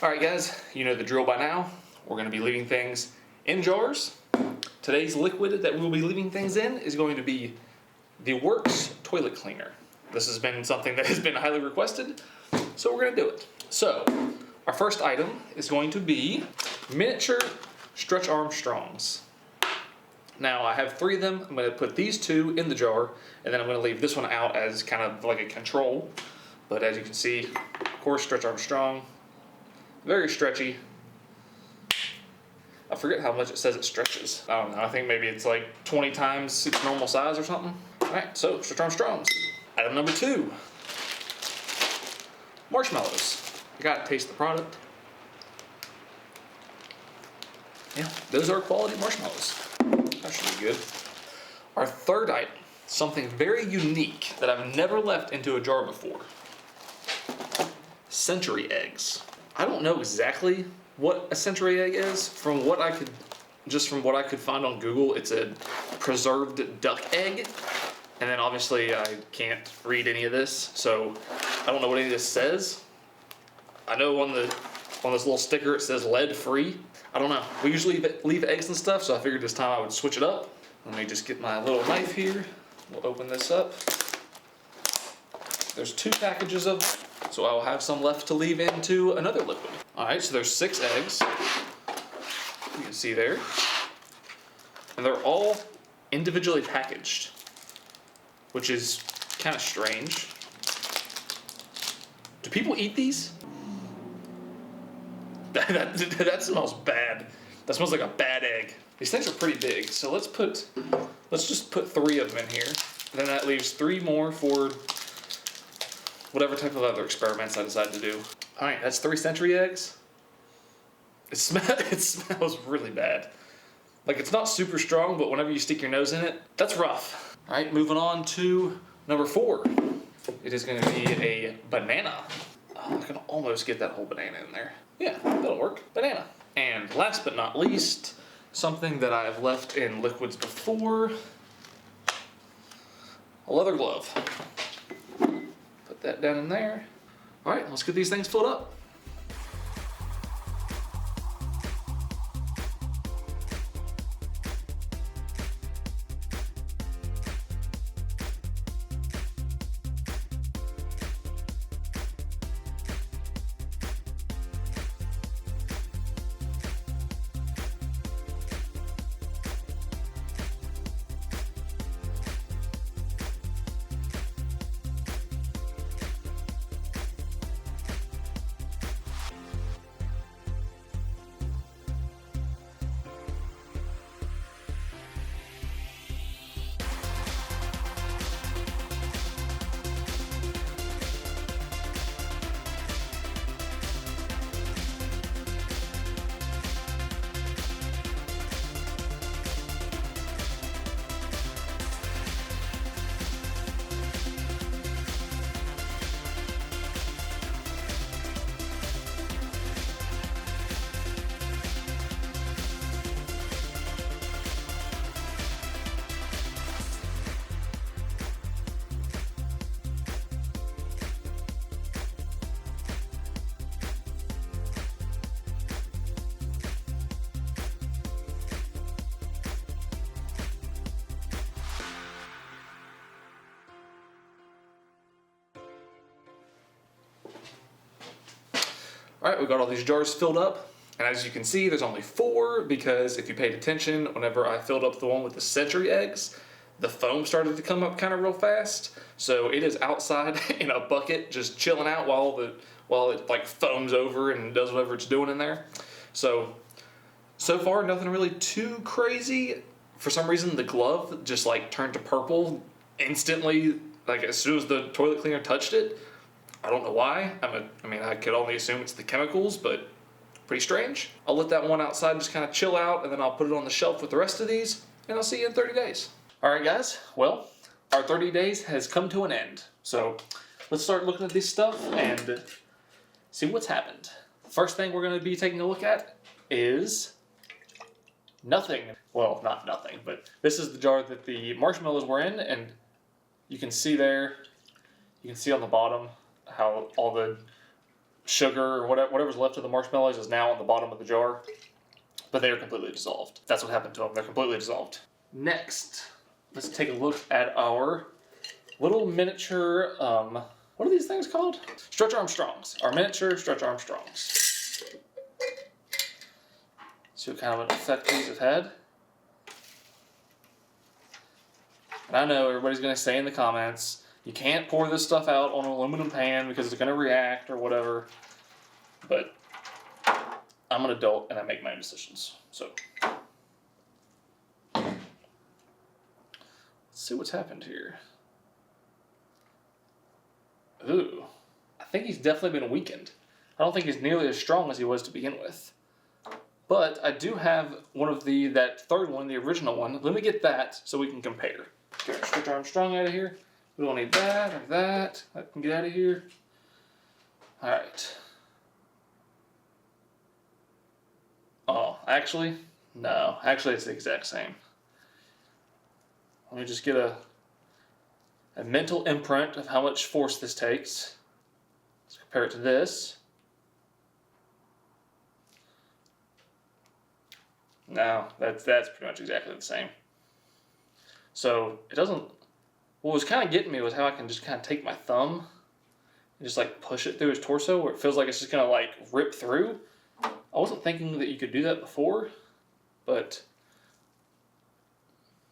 Alright guys, you know the drill by now. We're going to be leaving things in jars. Today's liquid that we'll be leaving things in is going to be the Works toilet cleaner. This has been something that has been highly requested, so we're going to do it. So, our first item is going to be miniature stretch armstrongs. Now I have 3 of them. I'm going to put these 2 in the jar, and then I'm going to leave this one out as kind of like a control. But as you can see, of course, stretch armstrong. Very stretchy. I forget how much it says it stretches. I don't know, I think maybe it's like 20 times its normal size or something. Alright, so stretch armstrongs. Item number 2. Marshmallows. You gotta taste the product. Yeah, those are quality marshmallows. That should be good. Our third item, something very unique that I've never left into a jar before. Century eggs. I don't know exactly what a century egg is. From what I could find on Google, it's a preserved duck egg. And then obviously I can't read any of this, so I don't know what any of this says. I know on this little sticker it says lead free. I don't know. We usually leave eggs and stuff, so I figured this time I would switch it up. Let me just get my little knife here. We'll open this up. There's 2 packages of them. So I will have some left to leave into another liquid. Alright, so there's 6 eggs. You can see there. And they're all individually packaged, which is kind of strange. Do people eat these? That smells bad. That smells like a bad egg. These things are pretty big, so let's just put 3 of them in here. Then that leaves 3 more for whatever type of other experiments I decide to do. Alright, that's 3 century eggs. It smells really bad. Like, it's not super strong, but whenever you stick your nose in it, that's rough. Alright, moving on to number 4. It is going to be a banana. Oh, I can almost get that whole banana in there. Yeah, that'll work. Banana. And last but not least, something that I've left in liquids before. A leather glove. Put that down in there. All right, let's get these things filled up. Alright, we got all these jars filled up, and as you can see, there's only 4 because if you paid attention, whenever I filled up the one with the century eggs, the foam started to come up kind of real fast. So it is outside in a bucket, just chilling out while it like foams over and does whatever it's doing in there. So far, nothing really too crazy. For some reason, the glove just like turned to purple instantly, like as soon as the toilet cleaner touched it. I don't know why. I mean, I could only assume it's the chemicals, but pretty strange. I'll let that one outside just kind of chill out, and then I'll put it on the shelf with the rest of these, and I'll see you in 30 days. All right, guys. Well, our 30 days has come to an end. So let's start looking at this stuff and see what's happened. First thing we're going to be taking a look at is nothing. Well, not nothing, but this is the jar that the marshmallows were in, and you can see there, you can see on the bottom how all the sugar or whatever's left of the marshmallows is now on the bottom of the jar. But they are completely dissolved. That's what happened to them. They're completely dissolved. Next, let's take a look at our little miniature, what are these things called? Stretch Armstrongs. Our miniature Stretch Armstrongs. See what kind of an effect these have had. And I know everybody's going to say in the comments, you can't pour this stuff out on an aluminum pan because it's going to react or whatever. But I'm an adult and I make my own decisions. So, let's see what's happened here. Ooh, I think he's definitely been weakened. I don't think he's nearly as strong as he was to begin with. But I do have one of that third one, the original one. Let me get that so we can compare. Get our Stretch Armstrong out of here. We don't need that or that. That can get out of here. All right. Oh, actually, no. Actually, it's the exact same. Let me just get a mental imprint of how much force this takes. Let's compare it to this. No, that's pretty much exactly the same. So it doesn't. What was kind of getting me was how I can just kind of take my thumb and just like push it through his torso, where it feels like it's just gonna like rip through. I wasn't thinking that you could do that before, but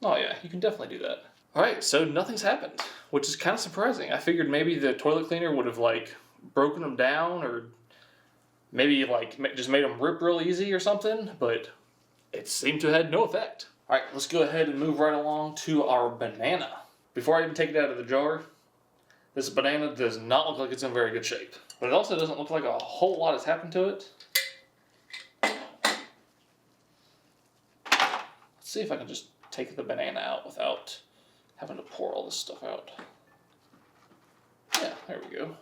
oh yeah, you can definitely do that. All right, so nothing's happened, which is kind of surprising. I figured maybe the toilet cleaner would have like broken them down, or maybe like just made them rip real easy or something, but it seemed to have had no effect. All right, let's go ahead and move right along to our banana. Before I even take it out of the jar, this banana does not look like it's in very good shape, but it also doesn't look like a whole lot has happened to it. Let's see if I can just take the banana out without having to pour all this stuff out. Yeah, there we go.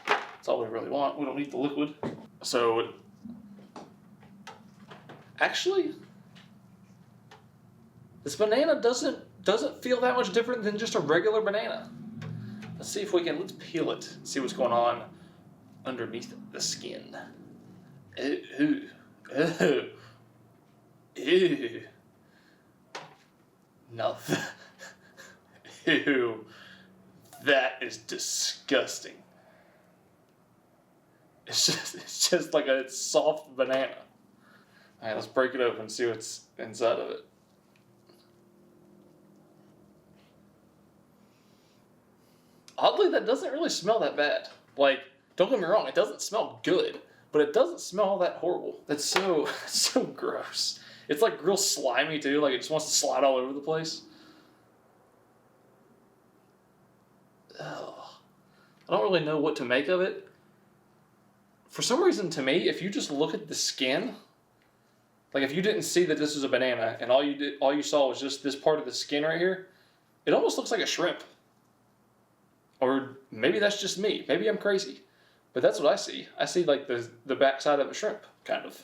That's all we really want. We don't need the liquid. So, actually, this banana doesn't feel that much different than just a regular banana. Let's see if we can, let's peel it and see what's going on underneath the skin. Ooh, ooh, ooh. Now, ew, that is disgusting. It's just like a soft banana. All right, let's break it open and see what's inside of it. Oddly, that doesn't really smell that bad. Like, don't get me wrong, it doesn't smell good, but it doesn't smell that horrible. That's so gross. It's like real slimy too, like it just wants to slide all over the place. Ugh. I don't really know what to make of it. For some reason, to me, if you just look at the skin, like if you didn't see that this was a banana and all you saw was just this part of the skin right here, it almost looks like a shrimp. Or maybe that's just me. Maybe I'm crazy. But that's what I see. I see like the backside of a shrimp, kind of.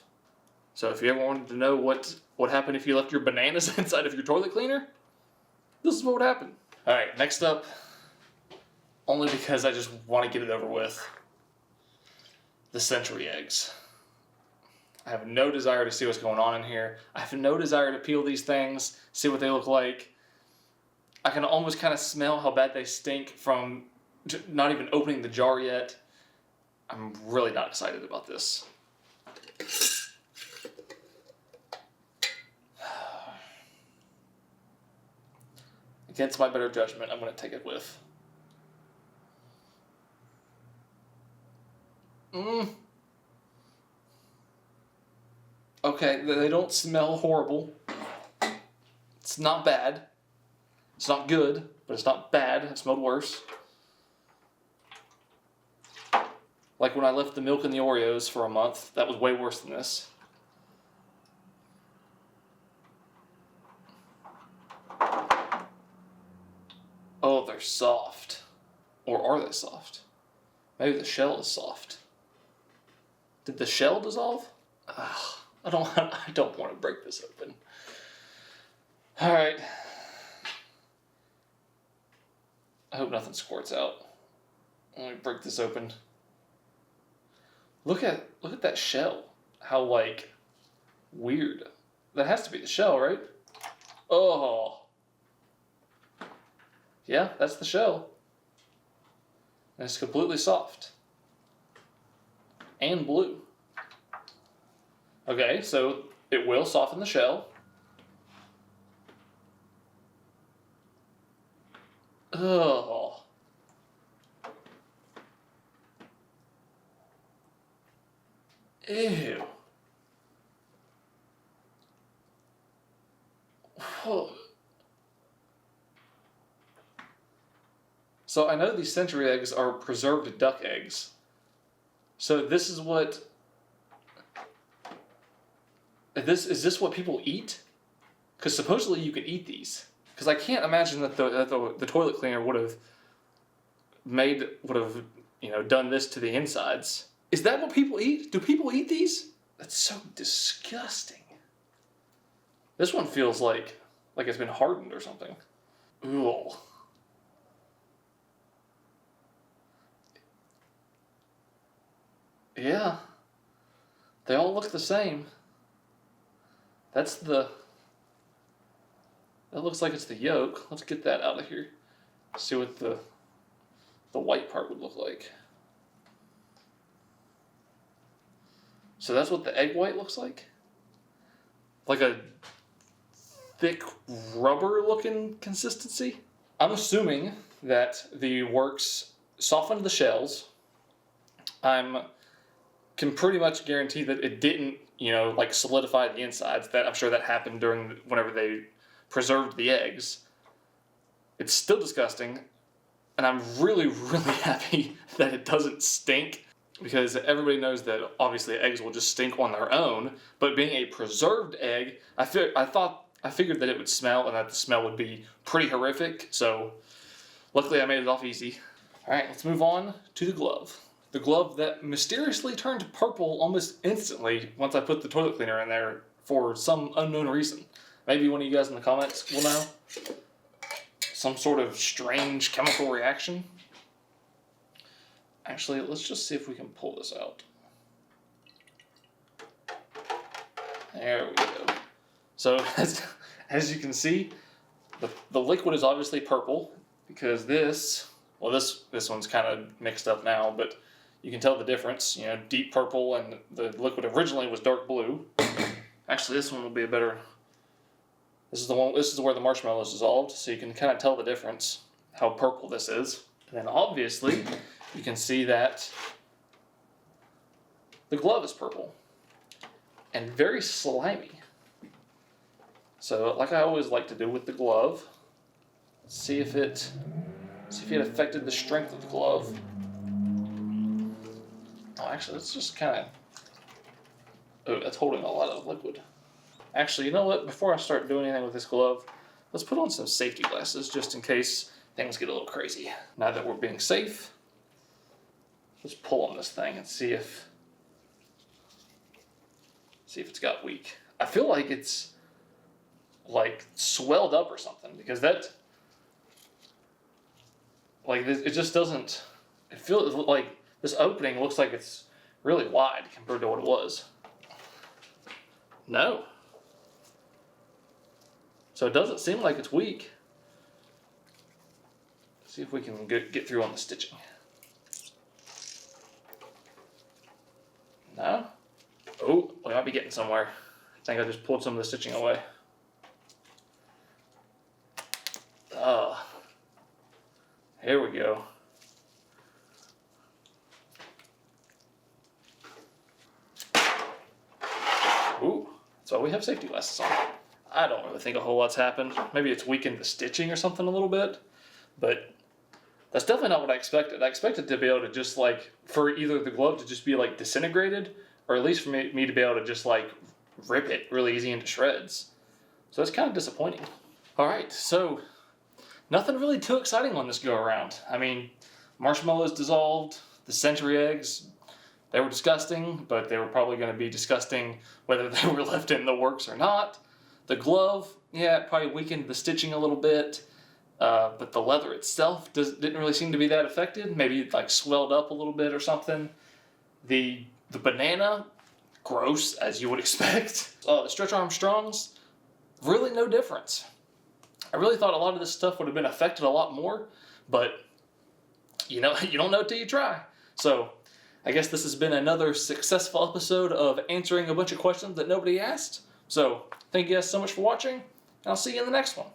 So if you ever wanted to know what happened if you left your bananas inside of your toilet cleaner, this is what would happen. All right, next up, only because I just want to get it over with, the century eggs. I have no desire to see what's going on in here. I have no desire to peel these things, see what they look like. I can almost kind of smell how bad they stink from not even opening the jar yet. I'm really not excited about this. Against my better judgment, I'm going to take it with. Okay, they don't smell horrible. It's not bad. It's not good, but it's not bad. It smelled worse. Like when I left the milk in the Oreos for a month, that was way worse than this. Oh, they're soft. Or are they soft? Maybe the shell is soft. Did the shell dissolve? Ugh, I don't want to break this open. All right. I hope nothing squirts out. Let me break this open. Look at that shell. How, like, weird. That has to be the shell, right? Oh. Yeah, that's the shell. And it's completely soft. And blue. Okay, so it will soften the shell. Oh. Ew. Whoa. So I know these century eggs are preserved duck eggs. So this is what... Is this what people eat? Because supposedly you could eat these. Because I can't imagine that the toilet cleaner would have done this to the insides. Is that what people eat? Do people eat these? That's so disgusting. This one feels like it's been hardened or something. Ooh. Yeah. They all look the same. That looks like it's the yolk. Let's get that out of here. See what the white part would look like. So that's what the egg white looks like? Like a thick rubber looking consistency? I'm assuming that the works softened the shells. I can pretty much guarantee that it didn't, like solidify the insides. That I'm sure that happened whenever they preserved the eggs. It's still disgusting, and I'm really, really happy that it doesn't stink, because everybody knows that obviously eggs will just stink on their own. But being a preserved egg, I figured that it would smell, and that the smell would be pretty horrific. So luckily I made it off easy. All right, let's move on to the glove. The glove that mysteriously turned purple almost instantly once I put the toilet cleaner in there for some unknown reason. Maybe one of you guys in the comments will know. Some sort of strange chemical reaction. Actually, let's just see if we can pull this out. There we go. So as you can see, the liquid is obviously purple, because this one's kind of mixed up now, but you can tell the difference. Deep purple, and the liquid originally was dark blue. Actually, this one will be a better... This is where the marshmallows dissolved, so you can kind of tell the difference, how purple this is. And then obviously, you can see that the glove is purple and very slimy. So, like I always like to do with the glove, see if it affected the strength of the glove. Oh, actually, that's just kind of... Oh, that's holding a lot of liquid. Actually, you know what? Before I start doing anything with this glove, let's put on some safety glasses just in case things get a little crazy. Now that we're being safe, let's pull on this thing and see if it's got weak. I feel like it's like swelled up or something, because it just doesn't... It feels like this opening looks like it's really wide compared to what it was. No. So it doesn't seem like it's weak. Let's see if we can get through on the stitching. No? Oh, we might be getting somewhere. I think I just pulled some of the stitching away. Here we go. Ooh, so we have safety glasses on. I don't really think a whole lot's happened. Maybe it's weakened the stitching or something a little bit, but that's definitely not what I expected. I expected to be able to just for either the glove to just be disintegrated, or at least for me to be able to just rip it really easy into shreds. So that's kind of disappointing. All right, so nothing really too exciting on this go around. I mean, marshmallows dissolved, the century eggs, they were disgusting, but they were probably going to be disgusting whether they were left in the works or not. The glove, yeah, it probably weakened the stitching a little bit, but the leather itself didn't really seem to be that affected. Maybe it swelled up a little bit or something. The The banana, gross, as you would expect. The stretch Armstrongs, really no difference. I really thought a lot of this stuff would have been affected a lot more, but you know, you don't know till you try. So I guess this has been another successful episode of answering a bunch of questions that nobody asked. So thank you guys so much for watching, and I'll see you in the next one.